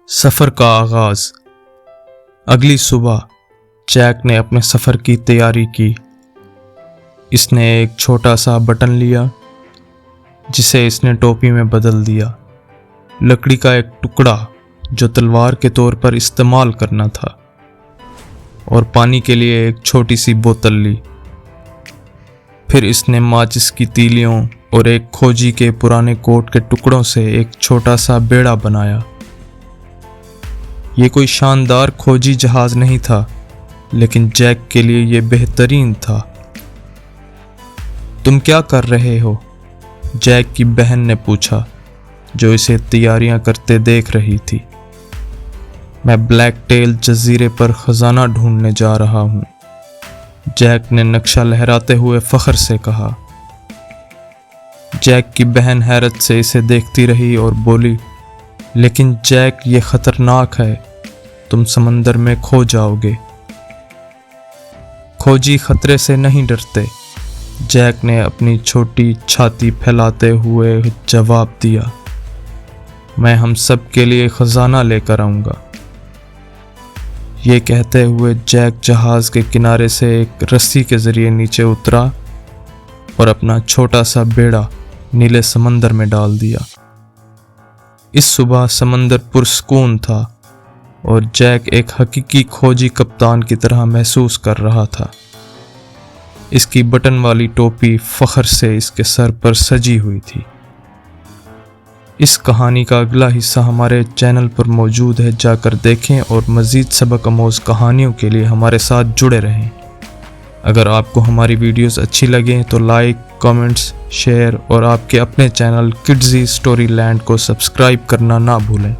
سفر کا آغاز۔ اگلی صبح جیک نے اپنے سفر کی تیاری کی۔ اس نے ایک چھوٹا سا بٹن لیا جسے اس نے ٹوپی میں بدل دیا، لکڑی کا ایک ٹکڑا جو تلوار کے طور پر استعمال کرنا تھا، اور پانی کے لیے ایک چھوٹی سی بوتل لی۔ پھر اس نے ماچس کی تیلیوں اور ایک کھوجی کے پرانے کوٹ کے ٹکڑوں سے ایک چھوٹا سا بیڑا بنایا۔ یہ کوئی شاندار کھوجی جہاز نہیں تھا، لیکن جیک کے لیے یہ بہترین تھا۔ تم کیا کر رہے ہو؟ جیک کی بہن نے پوچھا، جو اسے تیاریاں کرتے دیکھ رہی تھی۔ میں بلیک ٹیل جزیرے پر خزانہ ڈھونڈنے جا رہا ہوں، جیک نے نقشہ لہراتے ہوئے فخر سے کہا۔ جیک کی بہن حیرت سے اسے دیکھتی رہی اور بولی، لیکن جیک یہ خطرناک ہے، تم سمندر میں کھو جاؤ گے۔ کھوجی خطرے سے نہیں ڈرتے، جیک نے اپنی چھوٹی چھاتی پھیلاتے ہوئے جواب دیا۔ میں ہم سب کے لیے خزانہ لے کر آؤں گا۔ یہ کہتے ہوئے جیک جہاز کے کنارے سے ایک رسی کے ذریعے نیچے اترا اور اپنا چھوٹا سا بیڑا نیلے سمندر میں ڈال دیا۔ اس صبح سمندر پرسکون تھا اور جیک ایک حقیقی کھوجی کپتان کی طرح محسوس کر رہا تھا۔ اس کی بٹن والی ٹوپی فخر سے اس کے سر پر سجی ہوئی تھی۔ اس کہانی کا اگلا حصہ ہمارے چینل پر موجود ہے، جا کر دیکھیں اور مزید سبق آموز کہانیوں کے لیے ہمارے ساتھ جڑے رہیں۔ اگر آپ کو ہماری ویڈیوز اچھی لگیں تو لائک، کامنٹس، شیئر اور آپ کے اپنے چینل کڈزی اسٹوری لینڈ کو سبسکرائب کرنا نہ بھولیں۔